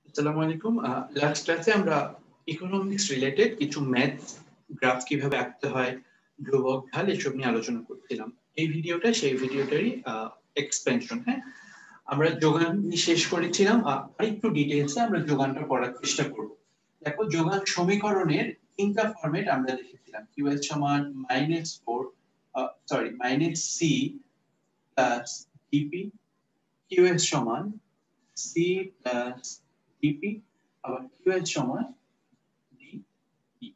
আসসালামু আলাইকুম। লাস্ট ক্লাসে আমরা ইকোনমিক্স রিলেটেড কিছু ম্যাথস গ্রাফ কিভাবে আঁকতে হয়, ধ্রুবক, ঢাল এসব নিয়ে আলোচনা করছিলাম। এই ভিডিওটা সেই ভিডিওটারই এক্সপেনশন। হ্যাঁ, আমরা যোগান নিয়ে শেষ করেছিলাম। আরেকটু ডিটেইলসে আমরা যোগানটা পড়ার চেষ্টা করব। দেখো, যোগান সমীকরণের তিনটা ফরম্যাট আমরা দেখেছিলাম। কিউ(s) সমান -c প্লাস ডিপি, কিউ(s) সমান c প্লাস ডিপি, আবার কিউ(s) সমান ডিপি।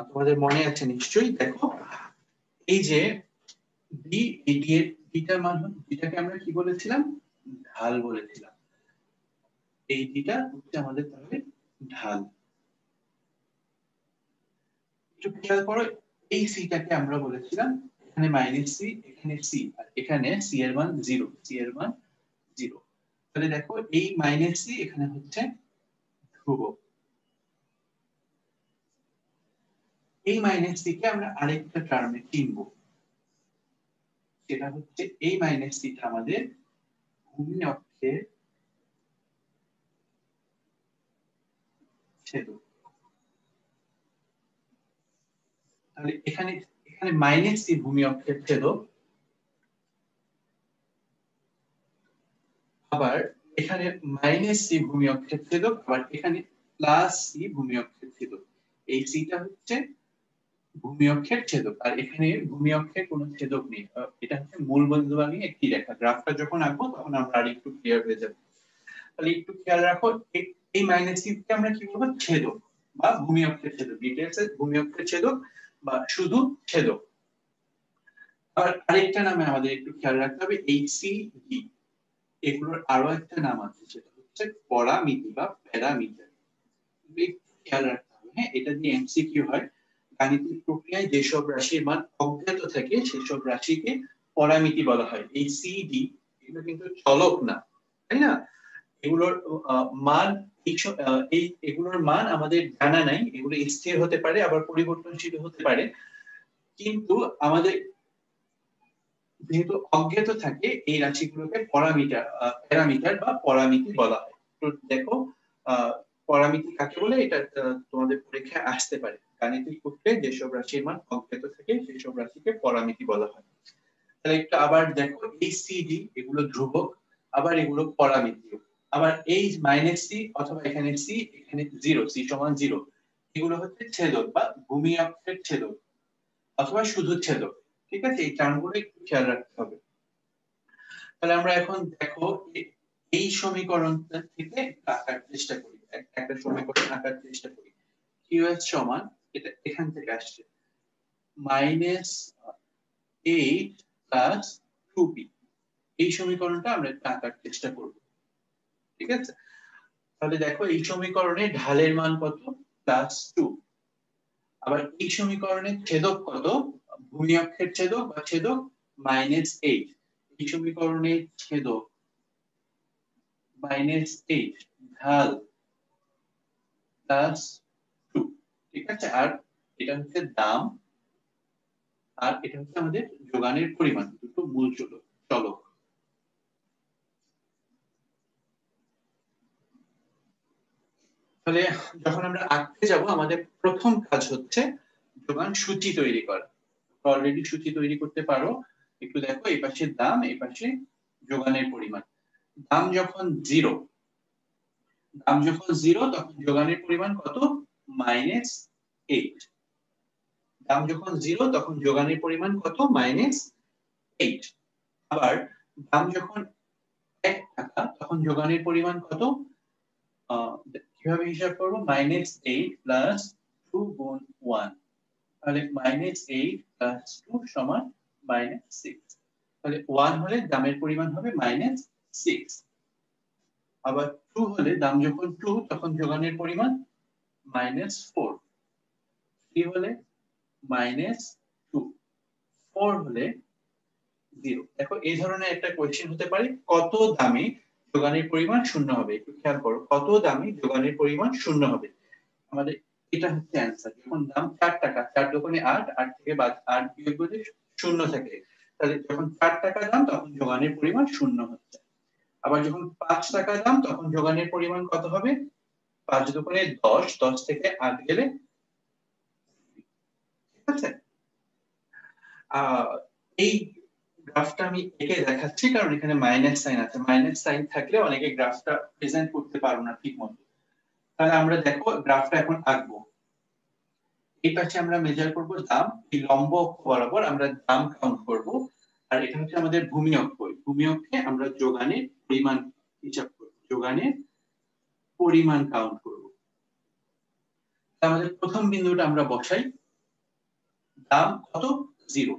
তোমাদের মনে আছে নিশ্চয়ই। দেখো, এই যে ডি, এই ডি এর ডিটার মান, ডিটাকে আমরা কি বলেছিলাম? ঢাল বলেছিলাম। এই ডিটা হচ্ছে আমাদের তাহলে ঢাল। একটু খেয়াল করো, এই সিটাকে আমরা বলেছিলাম এখানে -c, এখানে c, আর এখানে c এর মান 0, c এর মান 0। তাহলে দেখো, এই -c এখানে হচ্ছে ধ্রুবক। এই -c কে আমরা আরেকটা টার্মে চিনবো, সেটা হচ্ছে এই -c টা আমাদের ভূমি অক্ষের ছেদক। তাহলে এখানে এখানে -c ভূমি অক্ষের ছেদক, আবার এখানে -c ভূমি অক্ষের ছেদক, আবার এখানে +c ভূমি অক্ষের ছেদক। এই c টা হচ্ছে ভূমি অক্ষের ছেদক, আর এখানে ভূমি অক্ষের কোনো ছেদক নেই। এটা হচ্ছে মূল বিন্দুগামী একটি রেখা। গ্রাফটা যখন আঁকবো তখন আমরা আরেকটু ক্লিয়ার হয়ে যাবে। তাহলে একটু খেয়াল রাখো, এই -c কে আমরা কি বলবো? ছেদক বা ভূমি অক্ষের ছেদক। ডিটেইলসে ভূমি অক্ষের ছেদক বা শুধু ছেদক। আর আরেকটা নামে আমাদের একটু খেয়াল রাখতে হবে, HCD, এগুলোর আরো একটা নাম আছে, সেটা হচ্ছে পরামিতি বা প্যারামিটার। খেয়াল রাখতে হবে। হ্যাঁ, এটা দিয়ে এমসিকিউ হয়। গাণিতিক প্রক্রিয়ায় যেসব রাশির মান অজ্ঞাত থাকে সেসব রাশিকে পরামিতি বলা হয়। এই সিডি এগুলো কিন্তু চলক না, তাই না? এগুলোর মান এগুলোর মান আমাদের জানা নাই। এগুলো স্থির হতে পারে, আবার পরিবর্তনশীল হতে পারে। কিন্তু আমাদের যেহেতু অজ্ঞাত থাকে, এই রাশিগুলোকে প্যারামিটার বা পরামিতি বলা হয়। তো দেখো, পরামিতি কাকে বলে, এটা তোমাদের পরীক্ষায় আসতে পারে। গাণিতিক প্রক্রিয়ায় যেসব রাশির মান অজ্ঞাত থাকে সেসব রাশিকে পরামিতি বলা হয়। তাহলে একটু আবার দেখো, এই সিডি এগুলো ধ্রুবক, আবার এগুলো পরামিতীয়। আবার এই -c অথবা এখানে c, এখানে 0, c সমান 0, এগুলো হচ্ছে ছেদক বা ভূমি অক্ষের ছেদক অথবা শুধু ছেদক। ঠিক আছে, এই টার্মগুলো একটু খেয়াল রাখতে হবে। তাহলে আমরা এখন দেখো, এই সমীকরণটা থেকে আঁকার চেষ্টা করি, একটা সমীকরণ আঁকার চেষ্টা করি। কিউ(s) সমান, এটা এখান থেকে আসছে, -8 প্লাস 2p। এই সমীকরণটা আমরা আঁকার চেষ্টা করব। ঠিক আছে, তাহলে দেখো, এই সমীকরণে ঢালের মান কত? +2। আবার এই সমীকরণে ছেদক কত? ভূমি অক্ষের ছেদক বা ছেদক -8। এই সমীকরণে ছেদক -8, ঢাল +2। ঠিক আছে, আর এটা হচ্ছে দাম, আর এটা হচ্ছে আমাদের যোগানের পরিমাণ, দুটো মূল চলক। তাহলে যখন আমরা আঁকতে যাব, আমাদের প্রথম কাজ হচ্ছে যোগান সূচি তৈরি করা। অলরেডি সূচি তৈরি করতে পারো। একটু দেখো, এই পাশে দাম, এই পাশে যোগানের পরিমাণ। দাম যখন 0, তখন যোগানের পরিমাণ কত? -8। দাম যখন 0 তখন যোগানের পরিমাণ কত? -8। আবার দাম যখন 1 টাকা তখন যোগানের পরিমাণ কত? কিভাবে হিসাব করব? -8 প্লাস 2 গুণ 1, তাহলে -8 প্লাস 2 সমান -6। তাহলে 1 হলে দামের পরিমাণ হবে -6। আবার 2 হলে, দাম যখন 2 তখন যোগানের পরিমাণ -4। 3 হলে -2, 4 হলে 0। দেখো, এই ধরনের একটা কোশ্চেন হতে পারে, কত দামে যোগানের পরিমাণ 0 হবে। একটু খেয়াল করো, কত দামে যোগানের পরিমাণ 0 হবে। আমাদের এটা হচ্ছে অ্যানসার। যখন দাম 4 টাকা, 4 দোকানে 8, 8 থেকে 8 বিয়োগ করে 0 থাকে, তাহলে যখন 4 টাকা দাম তখন যোগানের পরিমাণ 0 হচ্ছে। আবার যখন 5 টাকা দাম তখন যোগানের পরিমাণ কত হবে? 5 দুগুণে 10, 10 থেকে 8 গেলে, ঠিক আছে? এই গ্রাফটা আমি এঁকে দেখাচ্ছি কারণ এখানে মাইনাস সাইন আছে। মাইনাস সাইন থাকলে অনেকে গ্রাফটা প্রেজেন্ট করতে পারো না ঠিক মতো। তাহলে আমরা দেখো গ্রাফটা এখন আঁকবো। এই পাশে আমরা মেজার করব দাম, এই লম্ব অক্ষ বরাবর আমরা দাম কাউন্ট করব, আর এটা হচ্ছে আমাদের ভূমি অক্ষ। ভূমি অক্ষে আমরা যোগানের পরিমাণ হিসাব করব, যোগানের পরিমাণ কাউন্ট করব। আমাদের প্রথম বিন্দুটা আমরা বসাই, দাম কত? 0।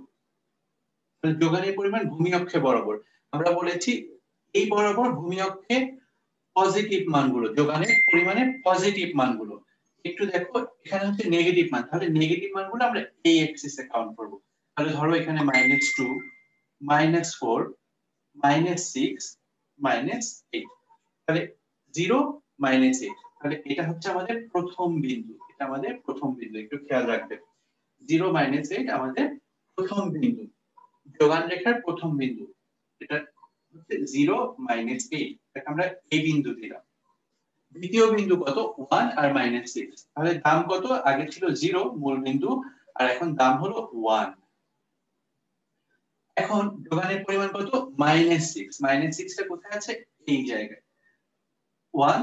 যোগানের পরিমাণ ভূমি অক্ষে বরাবর, আমরা বলেছি এই বরাবর ভূমি অক্ষে পজিটিভ মানগুলো, যোগানের পরিমাণের পজিটিভ মানগুলো। একটু দেখো এখানে হচ্ছে নেগেটিভ মান, তাহলে নেগেটিভ মানগুলো আমরা এই এক্সিসে কাউন্ট করব। তাহলে ধরো এখানে -2, -4, -6, -8, তাহলে 0, -8, তাহলে এটা হচ্ছে আমাদের প্রথম বিন্দু। এটা আমাদের প্রথম বিন্দু, একটু খেয়াল রাখবে। 0, -8 আমাদের প্রথম বিন্দু, যোগান রেখার প্রথম বিন্দু। এটা হচ্ছে 0, -8, এটা আমরা এই বিন্দু দিলাম। দ্বিতীয় বিন্দু কত? 1 আর -6, তাহলে দাম কত? আগে ছিল 0 মূল বিন্দু, আর এখন দাম হলো 1। এখন যোগানের পরিমাণ কত? -6, -6টা কোথায় আছে? এই জায়গায়। 1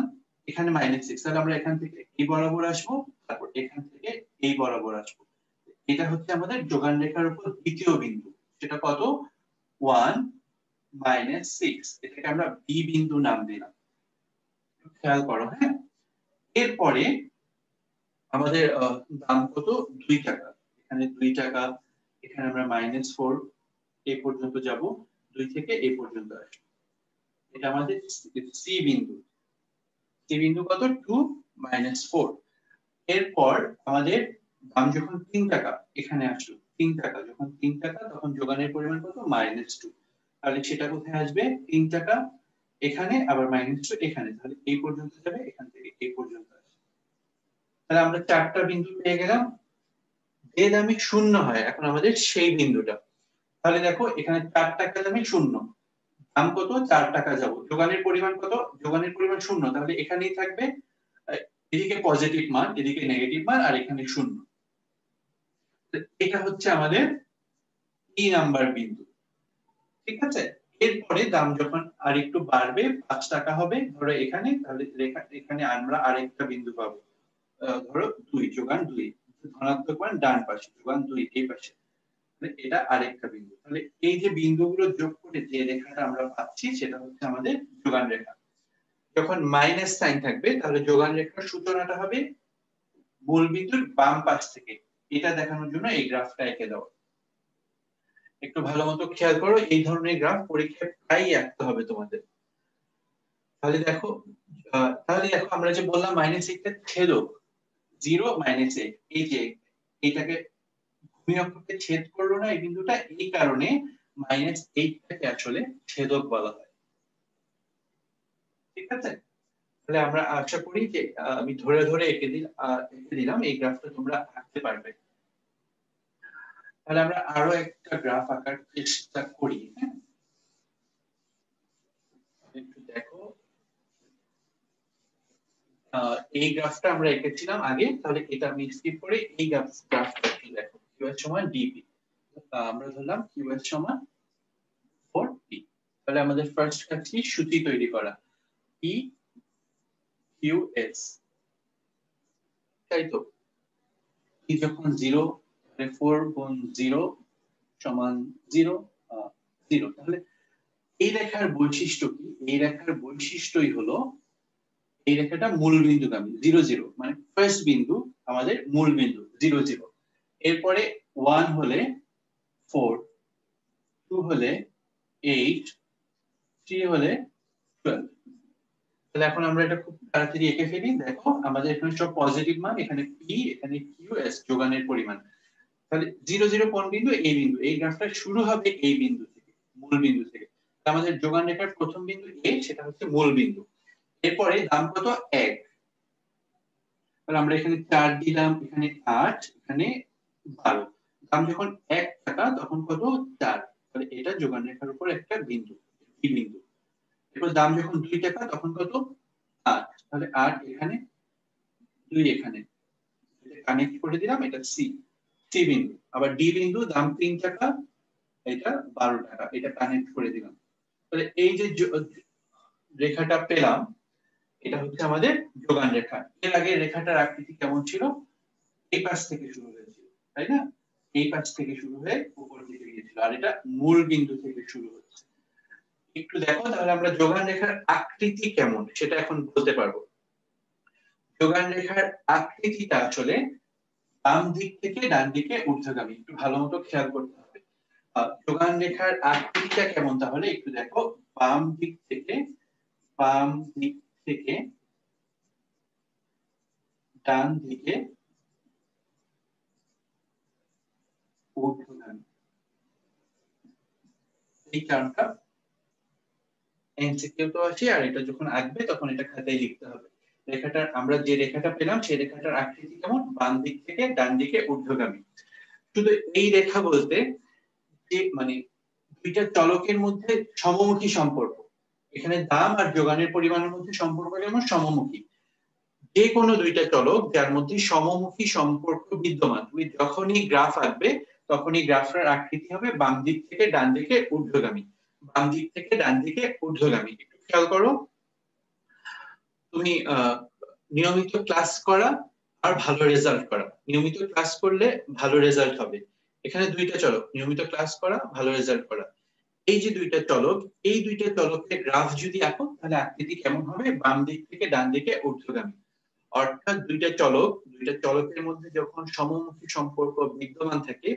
এখানে -6, তাহলে আমরা এখান থেকে এই বরাবর আসবো, তারপর এখান থেকে এই বরাবর আসবো। এটা হচ্ছে আমাদের যোগান রেখার উপর দ্বিতীয় বিন্দু। সেটা কত? 1, -6, এটাকে আমরা বি বিন্দু নাম দিলাম। খেয়াল করো, হ্যাঁ। এরপরে আমাদের দাম কত? 2 টাকা। এখানে 2 টাকা, এখানে আমরা -4 এই পর্যন্ত যাব, 2 থেকে এই পর্যন্ত আসবো। এটা আমাদের সি বিন্দু। সি বিন্দু কত? 2, -4। এরপর আমাদের দাম যখন 3 টাকা, এখানে আসলো 3 টাকা, যখন 3 টাকা তখন যোগানের পরিমাণ কত? -2। তাহলে সেটা কোথায় আসবে? 3 টাকা এখানে, আবার -2 এখানে, তাহলে এই পর্যন্ত যাবে, এখান থেকে এই পর্যন্ত আসবে। তাহলে আমরা 4টা বিন্দু পেয়ে গেলাম। যে দামে 0 হয় এখন আমাদের সেই বিন্দুটা। তাহলে দেখো এখানে 4 টাকা দামে 0, দাম কত? 4 টাকা যাব, যোগানের পরিমাণ কত? যোগানের পরিমাণ 0, তাহলে এখানেই থাকবে। এদিকে পজিটিভ মান, এদিকে নেগেটিভ মান, আর এখানে 0। এটা হচ্ছে আমাদের 3 নাম্বার বিন্দু, ঠিক আছে? এরপরে দাম যখন আরেকটু বাড়বে, 5 টাকা হবে ধরো এখানে, তাহলে এখানে আমরা আরেকটা বিন্দু পাবো। ধরো 2, যোগান 2, ধনাত্মক মান ডান পাশে, যোগান 2 এই পাশে, তাহলে এটা আরেকটা বিন্দু। তাহলে এই যে বিন্দুগুলো যোগ করে যে রেখাটা আমরা পাচ্ছি সেটা হচ্ছে আমাদের যোগান রেখা। যখন মাইনাস সাইন থাকবে তাহলে যোগান রেখার সূচনাটা হবে মূল বিন্দুর বাম পাশ থেকে। এটা দেখানোর জন্য এই গ্রাফটা এঁকে দাও। একটু ভালো মতো খেয়াল করো, এই ধরনের গ্রাফ পরীক্ষায় প্রায়ই আঁকতে হবে তোমাদের। তাহলে দেখো আমরা যে বললাম -8 টা ছেদক, 0, -8, এই যে এটাকে ভূমি অক্ষকে ছেদ করলো না এই বিন্দুটা, এই কারণে -8 টাকে আসলে ছেদক বলা হয়, ঠিক আছে? তাহলে আমরা আশা করি যে আমি ধরে ধরে এঁকে দিলাম, এই গ্রাফটা তোমরা আঁকতে পারবে। তাহলে আমরা আরো একটা গ্রাফ আঁকার চেষ্টা করি, হ্যাঁ। একটু দেখো, এই গ্রাফটা আমরা এঁকেছিলাম আগে, তাহলে এটা আমি স্কিপ করে এই গ্রাফটা একটু দেখো। কিউ এর সমান ডিপি, আমরা ধরলাম কিউ এর সমান 4p। তাহলে আমাদের ফার্স্ট কাজ কি? সূচি তৈরি করা, পি কিউ এস, তাই তো? পি যখন 0, তাহলে 4 গুণ 0 সমান 0, 0। তাহলে এই রেখার বৈশিষ্ট্য কি? এই রেখার বৈশিষ্ট্যই হলো এই রেখাটা মূল বিন্দুগামী, 0, 0, মানে ফার্স্ট বিন্দু আমাদের মূল বিন্দু 0, 0। এরপরে 1 হলে 4, 2 হলে 8, 3 হলে 12। তাহলে এখন আমরা এটা খুব তাড়াতাড়ি এঁকে ফেলি। দেখো আমাদের এখানে সব পজিটিভ মান, এখানে পি, এখানে কিউ এস যোগানের পরিমাণ। তাহলে 0, 0 কোন বিন্দু? এই বিন্দু। এই গ্রাফটা শুরু হবে এই বিন্দু থেকে, মূল বিন্দু থেকে। আমাদের যোগান রেখার প্রথম বিন্দু এ, সেটা হচ্ছে মূল বিন্দু। এরপরে দাম কত? 1। তাহলে আমরা এখানে 4 দিলাম, এখানে 8, এখানে 12। দাম যখন 1 টাকা তখন কত? 4। তাহলে এটা যোগান রেখার উপর একটা বিন্দু, এই বিন্দু। এরপর দাম যখন 2 টাকা তখন কত 8, তাহলে 8 এখানে 2 এখানে কানেক্ট করে দিলাম, এটা সি সি বিন্দু। আবার ডি বিন্দু দাম 3 টাকা, এটা 12 টাকা, এটা কানেক্ট করে দিলাম। তাহলে এই যে রেখাটা পেলাম এটা হচ্ছে আমাদের যোগান রেখা। এর আগে রেখাটার আকৃতি কেমন ছিল? এই পাশ থেকে শুরু হয়েছিল, তাই না? এই পাশ থেকে শুরু হয়ে উপর দিকে গিয়েছিল, আর এটা মূল বিন্দু থেকে শুরু হচ্ছে। একটু দেখো তাহলে আমরা যোগান রেখার আকৃতি কেমন সেটা এখন বলতে পারবো। যোগান রেখার আকৃতিটা আসলে বাম দিক থেকে ডান দিকে ঊর্ধ্বগামী। একটু ভালো মতো খেয়াল করতে হবে। যোগান রেখার আকৃতিটা কেমন তাহলে একটু দেখো। বাম দিক থেকে ডান দিকে ঊর্ধ্বগামী। এই কারণটা এমসিকিউ তো আছে, আর এটা যখন আসবে তখন এটা খাতায় লিখতে হবে। রেখাটার আমরা যে রেখাটা পেলাম সেই রেখাটার আকৃতি কেমন? বাম দিক থেকে ডান দিকে ঊর্ধ্বগামী। শুধু এই রেখা বলতে যে মানে দুইটা চলকের মধ্যে সমমুখী সম্পর্ক। এখানে দাম আর যোগানের পরিমাণের মধ্যে সম্পর্ক যেমন সমমুখী। যে কোনো দুইটা চলক যার মধ্যে সমমুখী সম্পর্ক বিদ্যমান, তুমি যখনই গ্রাফ আঁকবে তখনই গ্রাফের আকৃতি হবে বাম দিক থেকে ডান দিকে ঊর্ধ্বগামী। বাম দিক থেকে ডান দিকে ঊর্ধ্বগামী। একটু খেয়াল করো, তুমি নিয়মিত ক্লাস করা আর ভালো রেজাল্ট করা। নিয়মিত ক্লাস করলে ভালো রেজাল্ট হবে। এখানে দুইটা চলক, নিয়মিত ক্লাস করা, ভালো রেজাল্ট করা। এই যে দুইটা চলক, এই দুইটা চলকের গ্রাফ যদি আঁকো তাহলে আকৃতি কেমন হবে? বাম দিক থেকে ডান দিকে ঊর্ধ্বগামী। অর্থাৎ দুইটা চলকের মধ্যে যখন সমমুখী সম্পর্ক বিদ্যমান থাকে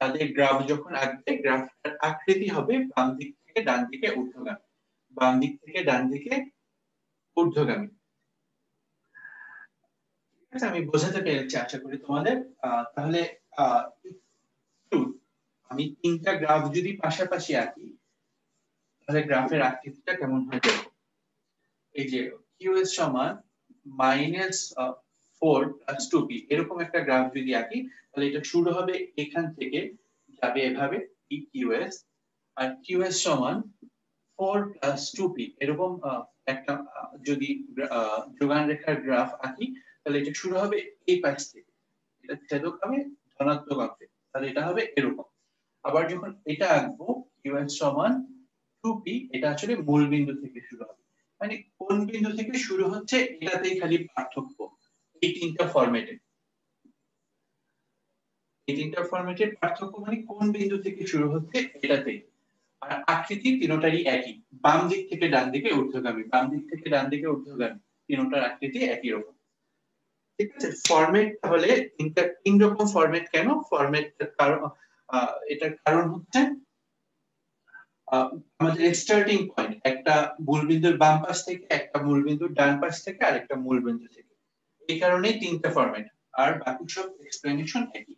তাদের গ্রাফ যখন আঁকবে গ্রাফটার আকৃতি হবে বাম দিক থেকে ডান দিকে ঊর্ধ্বগামী। বাম দিক থেকে ডান দিকে ঊর্ধ্বগামী। ঠিক আছে, আমি বোঝাতে পেরেছি আশা করি তোমাদের। তাহলে একটু আমি তিনটা গ্রাফ যদি পাশাপাশি আঁকি তাহলে গ্রাফের আকৃতিটা কেমন হয় দেখো। এই যে QS সমান -4 + 2p এরকম একটা গ্রাফ যদি আঁকি তাহলে এটা শুরু হবে এখান থেকে, যাবে এভাবে PQS, আর QS সমান 4 + 2p এরকম একটা যদি যোগান রেখার গ্রাফ আঁকি তাহলে এটা শুরু হবে এই পাশ থেকে, এটা ছেদক হবে ধনাত্মক অঙ্কে, তাহলে এটা হবে এরকম। আবার যখন এটা আঁকবো QS সমান 2p, এটা আসলে মূল বিন্দু থেকে শুরু হবে। মানে কোন বিন্দু থেকে শুরু হচ্ছে এটাতেই খালি পার্থক্য। এই তিনটা ফরম্যাটের পার্থক্য মানে কোন বিন্দু থেকে শুরু হচ্ছে এটাতেই। আর আকৃতি তিনটারই একই, বাম দিক থেকে ডান দিকে ঊর্ধ্বগামী, বাম দিক থেকে ডান দিকে ঊর্ধ্বগামী, তিনটার আকৃতি একই রকম। ঠিক আছে, ফরম্যাট তাহলে তিন রকম ফরম্যাট। কেন ফরম্যাট? কারণ এটার কারণ হচ্ছে আমাদের স্টার্টিং পয়েন্ট একটা মূলবিন্দুর বাম পাশ থেকে, একটা মূলবিন্দুর ডান পাশ থেকে, আর একটা মূলবিন্দু থেকে। এই কারণেই তিনটা ফরম্যাট, আর বাকি সব এক্সপ্লেনেশন একই।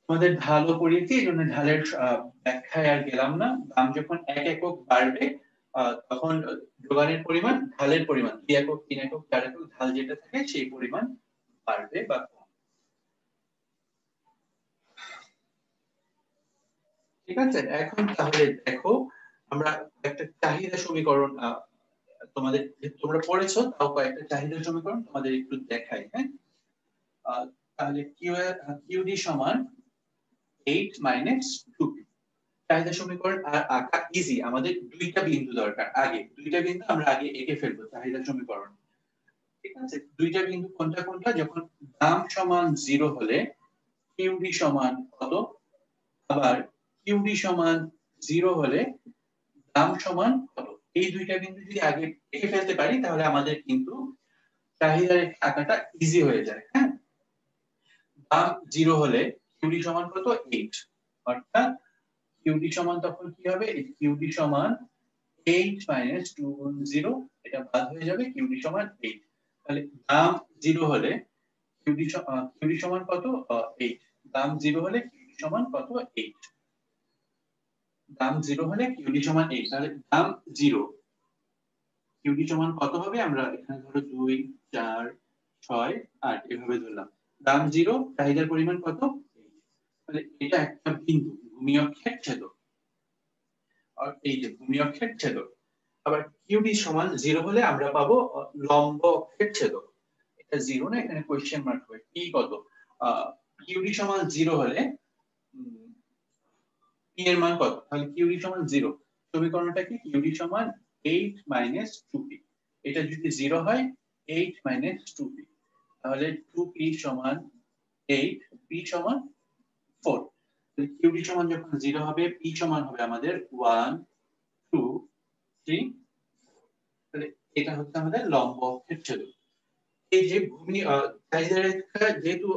তোমাদের ঢালও পড়িয়েছি, এই জন্য ঢালের ব্যাখ্যায় আর গেলাম না। দাম যখন 1 একক বাড়বে তখন যোগানের পরিমাণ, ঢালের পরিমাণ 2 একক 3 একক 4 একক ঢাল যেটা থাকে সেই পরিমাণ বাড়বে বা কমবে। ঠিক আছে, এখন তাহলে দেখো আমরা একটা চাহিদা সমীকরণ তোমাদের, তোমরা পড়েছো তাও কয়েকটা চাহিদা সমীকরণ তোমাদের একটু দেখাই। হ্যাঁ, তাহলে QD সমান 8 - 2p। চাহিদা সমীকরণ আর আঁকা ইজি, আমাদের দুইটা বিন্দু দরকার। আগে দুইটা বিন্দু আমরা আগে এঁকে ফেলবো চাহিদা সমীকরণ। ঠিক আছে, দুইটা বিন্দু কোনটা কোনটা? যখন দাম সমান 0 হলে QD সমান কত, আবার QD সমান 0 হলে দাম সমান কত। এই দুইটা বিন্দু যদি আগে এঁকে ফেলতে পারি তাহলে আমাদের কিন্তু চাহিদা রেখা আঁকাটা ইজি হয়ে যায়। হ্যাঁ, দাম 0 হলে QD সমান কত 8, অর্থাৎ QD সমান তখন কি হবে? QD সমান 8 - 2 গুণ 0, এটা বাদ হয়ে যাবে, QD সমান 8। তাহলে দাম 0 হলে QD সমান কত 8, দাম 0 হলে QD সমান কত 8, দাম 0 হলে QD সমান 8। তাহলে দাম 0 QD সমান কত হবে? আমরা এখানে ধরো 2 4 6 8 এভাবে ধরলাম। দাম 0, চাহিদার পরিমাণ কত 8। তাহলে এটা একটা বিন্দু ভূমি অক্ষের ছেদক। আর এই যে ভূমি অক্ষের ছেদক। আবার কিউডি সমান 0 হলে আমরা পাবো লম্ব অক্ষের ছেদক। এটা 0 না, এখানে কোশ্চেন মার্ক হবে। কি কত? কিউডি সমান 0 হলে পি এর মান কত? তাহলে কিউডি সমান 0, সমীকরণটা কি? কিউডি সমান 8 - 2p। এটা যদি 0 হয় 8 - 2p, তাহলে 2p সমান 8, p সমান 4। তাহলে কিউডি সমান যখন 0 হবে, p সমান হবে আমাদের 1 2 3। তাহলে এটা হচ্ছে আমাদের লম্ব অক্ষের ছেদক। এই যে ভূমি চাহিদা রেখা যেহেতু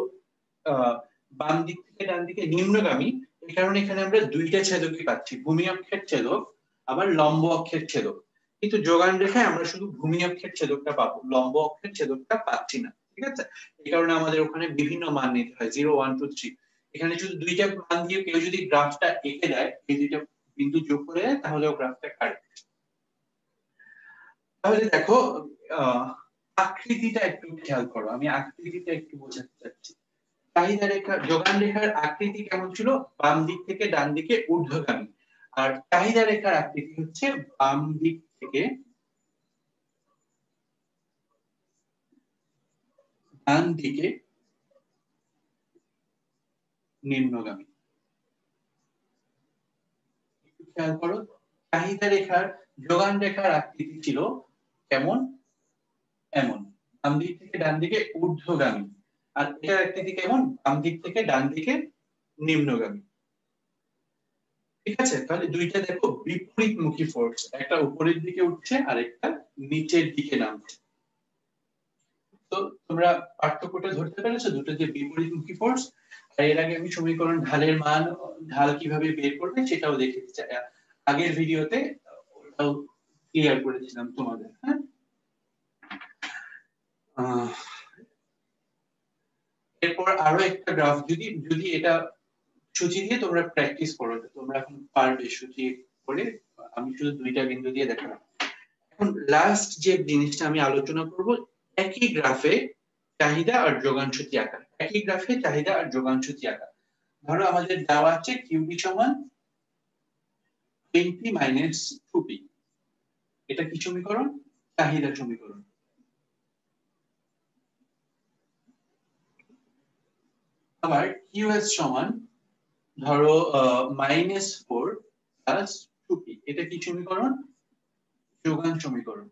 বাম দিক থেকে ডান দিকে নিম্নগামী, এই কারণে এখানে আমরা দুইটা ছেদকই পাচ্ছি, ভূমি অক্ষের ছেদক আবার লম্ব অক্ষের ছেদক। কিন্তু যোগান রেখায় আমরা শুধু ভূমি অক্ষের ছেদকটা পাবো, লম্ব অক্ষের ছেদকটা পাচ্ছি না। ঠিক আছে? এই কারণে আমাদের ওখানে বিভিন্ন মান নিতে হয়, 0 1 2 3। এখানে শুধু দুইটা মান দিয়ে কেউ যদি গ্রাফটা এঁকে দেয়, এই দুইটা বিন্দু যোগ করে দেয়, তাহলেও গ্রাফটা কারেক্ট। তাহলে দেখো আকৃতিটা একটু খেয়াল করো, আমি আকৃতিটা একটু বোঝাতে চাচ্ছি। চাহিদা রেখা যোগান রেখার আকৃতি কেমন ছিল? বাম দিক থেকে ডান দিকে ঊর্ধ্বগামী। আর চাহিদা রেখার আকৃতি হচ্ছে বাম দিক থেকে ডান দিকে নিম্নগামী। একটু খেয়াল করো, চাহিদা রেখার যোগান রেখার আকৃতি ছিল কেমন? এমন, বাম দিক থেকে ডান দিকে ঊর্ধ্বগামী। আর এটার আকৃতি কেমন? বাম দিক থেকে ডান দিকে নিম্নগামী। ঠিক আছে? তাহলে দুইটা দেখো বিপরীতমুখী ফোর্স, একটা উপরের দিকে উঠছে আর একটা নিচের দিকে নামছে। তো তোমরা পার্থক্যটা ধরতে পেরেছো, দুটো যে বিপরীতমুখী ফোর্স। আর এর আগে আমি সমীকরণ ঢালের মান, ঢাল কিভাবে বের করবে সেটাও দেখিয়ে দিচ্ছি, আগের ভিডিওতে ওটাও ক্লিয়ার করেছিলাম তোমাদের। হ্যাঁ, এরপর আরো একটা গ্রাফ, যদি যদি এটা সূচি দিয়ে তোমরা প্র্যাকটিস করো, তোমরা এখন পারবে সূচি করে। আমি শুধু দুইটা বিন্দু দিয়ে দেখালাম। এখন লাস্ট যে জিনিসটা আমি আলোচনা করব, একই গ্রাফে চাহিদা আর যোগান সূচি আঁকা। একই গ্রাফে চাহিদা আর যোগান সূচি আঁকা। ধরো আমাদের দেওয়া আছে কিউবি সমান 20 - 2p। এটা কি সমীকরণ? চাহিদা সমীকরণ। আবার কিউএস সমান ধরো -4 + 2p। এটা কি সমীকরণ? যোগান সমীকরণ।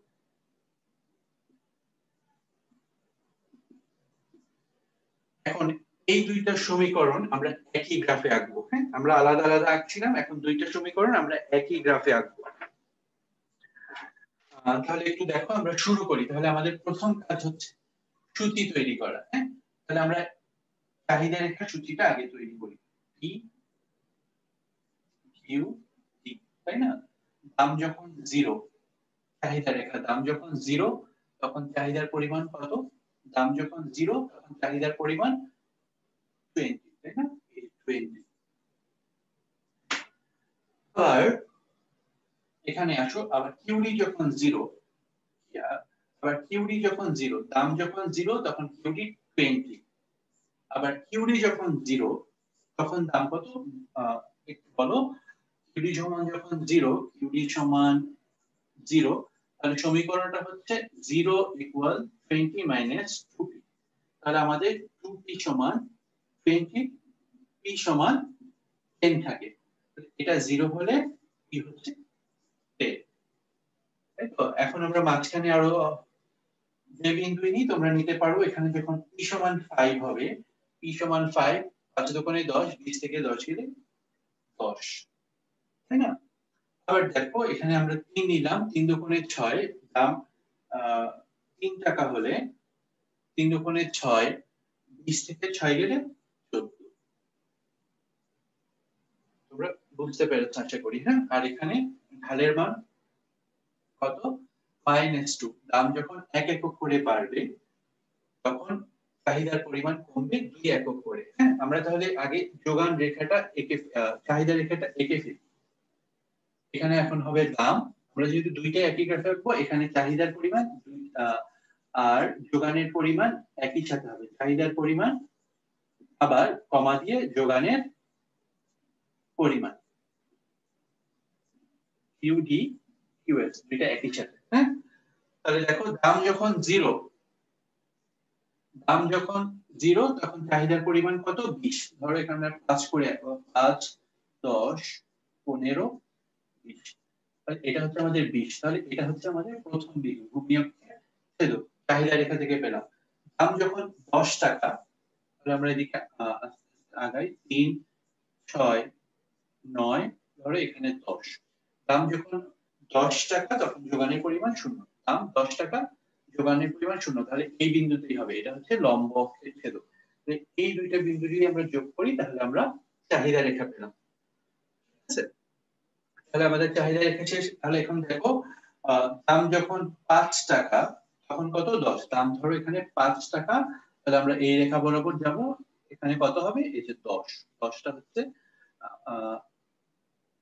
এখন এই দুইটা সমীকরণ আমরা একই গ্রাফে আঁকবো। হ্যাঁ, আমরা আলাদা আলাদা আঁকছিলাম, এখন দুইটা সমীকরণ আমরা একই গ্রাফে আঁকবো। তাহলে একটু দেখো, আমরা শুরু করি। তাহলে আমাদের প্রথম কাজ হচ্ছে সূচি তৈরি করা। হ্যাঁ, তাহলে আমরা চাহিদা রেখার সূচিটা আগে তৈরি করি। পি কিউ টি, তাই না? দাম যখন 0, চাহিদা রেখা দাম যখন 0, তখন চাহিদার পরিমাণ কত? দাম যখন 0, তখন চাহিদার পরিমাণ 20, তাই না? 20। আর এখানে আসো, আবার কিউডি যখন 0, আবার কিউডি যখন 0, দাম যখন 0, তখন কিউডি 20। আবার কিউডি যখন 0, তখন দাম কত? একটু বলো। কিউডি সমান যখন 0, কিউডি সমান 0, তাহলে সমীকরণটা হচ্ছে 0 = 20 - 2p। তাহলে আমাদের 2p সমান 20, p সমান 10 থাকে। এটা 0 হলে p হচ্ছে 10। তাই তো? এখন আমরা মাঝখানে আরো যে বিন্দু নিই, তোমরা নিতে পারো। এখানে যখন p সমান 5 হবে, p সমান 5, 5 দোকানে 10, 20 থেকে 10 গেলে 10, তাই না? আবার দেখো, এখানে আমরা 3 নিলাম, 3 দোকানে 6, দাম 3 টাকা হলে 3 দোকানে 6, 20 থেকে 6 গেলে 14। তোমরা বুঝতে পেরেছো আশা করি। হ্যাঁ, আর এখানে ঢালের মান কত? -2। দাম যখন 1 একক করে বাড়বে, তখন চাহিদার পরিমাণ কমবে 2 একক করে। হ্যাঁ, আমরা তাহলে আগে যোগান রেখাটা এঁকে, চাহিদা রেখাটা এঁকে ফেলি। এখানে এখন হবে দাম, আমরা যেহেতু দুইটা একই গ্রাফে রাখবো, এখানে চাহিদার পরিমাণ আর যোগানের পরিমাণ একই সাথে হবে। চাহিদার পরিমাণ আবার কমা দিয়ে যোগানের পরিমাণ। কিউডি কিউএস দুইটা একই সাথে। হ্যাঁ, তাহলে দেখো দাম যখন জিরো তখন চাহিদার পরিমাণ কত? 20। ধরো এখানে আমরা 5 করে 5 10 15 20, তাহলে এটা হচ্ছে আমাদের 20। তাহলে এটা হচ্ছে আমাদের প্রথম বিন্দু ভূমিয়ক্ষের ছেদক, চাহিদা রেখা থেকে পেলাম। দাম যখন 10 টাকা, তাহলে আমরা এদিকে আগাই 3 6 9, ধরো এখানে 10। দাম যখন 10 টাকা তখন যোগানের পরিমাণ 0। দাম 10 টাকা, যোগানের পরিমাণ 0, তাহলে এই বিন্দুতেই হবে। এটা হচ্ছে লম্ব অক্ষের ছেদক। তাহলে এই দুইটা বিন্দু যদি আমরা যোগ করি তাহলে আমরা চাহিদা রেখা পেলাম। ঠিক আছে, তাহলে আমাদের চাহিদা রেখা শেষ। তাহলে এখন দেখো দাম যখন 5 টাকা তখন কত? 10। দাম ধরো এখানে 5 টাকা, তাহলে আমরা এই রেখা বরাবর যাব। এখানে কত হবে? এই যে 10, 10টা হচ্ছে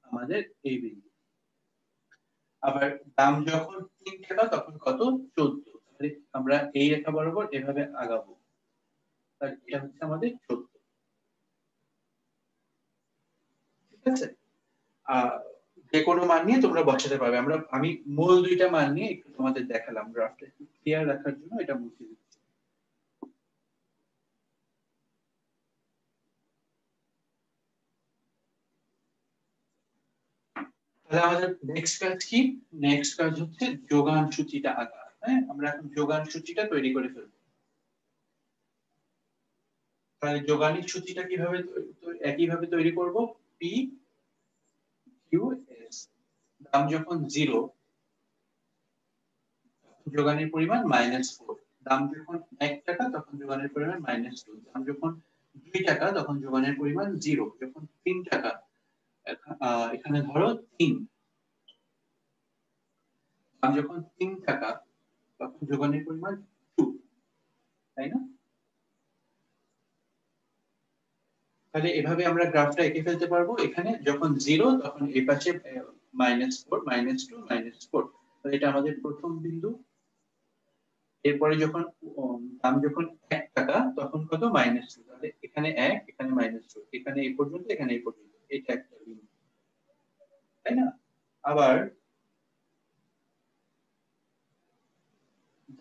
আমাদের এই বিন্দু। আবার দাম যখন 3 টাকা তখন কত? 14। তাহলে আমরা এই রেখা বরাবর এভাবে আগাবো, তাহলে এটা হচ্ছে আমাদের 14। ঠিক আছে, যে কোনো মান নিয়ে তোমরা বসাতে পারবে। আমি মূল দুইটা মান নিয়ে একটু তোমাদের দেখালাম, গ্রাফটা একটু ক্লিয়ার রাখার জন্য এটা মুছে দিচ্ছি। তাহলে আমাদের নেক্সট কাজ কি? নেক্সট কাজ হচ্ছে যোগান সূচিটা আঁকা। হ্যাঁ, আমরা এখন যোগান সূচিটা তৈরি করে ফেলবো। তাহলে যোগানিক সূচিটা কিভাবে একইভাবে তৈরি করব। পি কিউ এস, দাম যখন 0 যোগানের পরিমাণ -4। দাম যখন 1 টাকা তখন যোগানের পরিমাণ -2। দাম যখন 2 টাকা তখন যোগানের পরিমাণ 0। যখন 3 টাকা, এখানে ধরো 3, দাম যখন 3 টাকা তখন যোগানের পরিমাণ 2, তাই না? তাহলে এভাবে আমরা গ্রাফটা এঁকে ফেলতে পারবো। এখানে যখন 0 তখন এই পাশে -4 -2 -4, তাহলে এটা আমাদের প্রথম বিন্দু। এরপরে যখন দাম যখন 1 টাকা তখন কত? -2, তাহলে এখানে 1, এখানে -2, এখানে এই পর্যন্ত, এখানে এই পর্যন্ত, এটা একটা বিন্দু, তাই না? আবার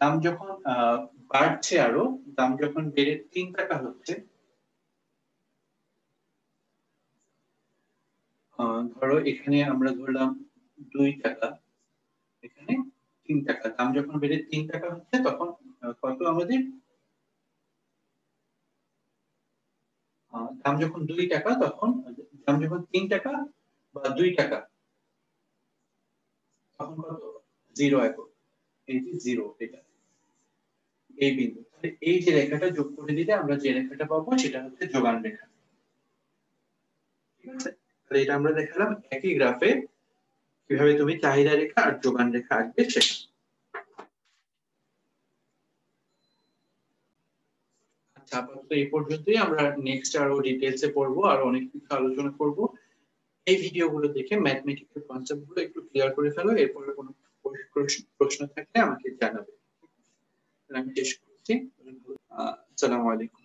দাম যখন বাড়ছে, আরো দাম যখন বেড়ে 3 টাকা হচ্ছে, ধরো এখানে আমরা ধরলাম 2 টাকা, এখানে 3 টাকা। দাম যখন বেড়ে 3 টাকা হচ্ছে তখন কত আমাদের? দাম যখন 2 টাকা তখন, দাম যখন 3 টাকা বা 2 টাকা তখন কত? 0 একক। এই যে 0, এটা এই বিন্দু। তাহলে এই যে রেখাটা যোগ করে দিলে আমরা যে রেখাটা পাবো সেটা হচ্ছে যোগান রেখা। ঠিক আছে, তাহলে এটা আমরা দেখালাম একই গ্রাফে কিভাবে তুমি চাহিদা রেখা আর যোগান রেখা আঁকবে সেটা। আচ্ছা, আপাতত এই পর্যন্তই। আমরা নেক্সট আরো ডিটেইলসে পড়বো, আর অনেক কিছু আলোচনা করব। এই ভিডিওগুলো দেখে ম্যাথমেটিক্যাল কনসেপ্টগুলো একটু ক্লিয়ার করে ফেলো। এরপরে কোনো প্রশ্ন থাকলে আমাকে জানাবে। আমি শেষ করছি। আসসালামু আলাইকুম।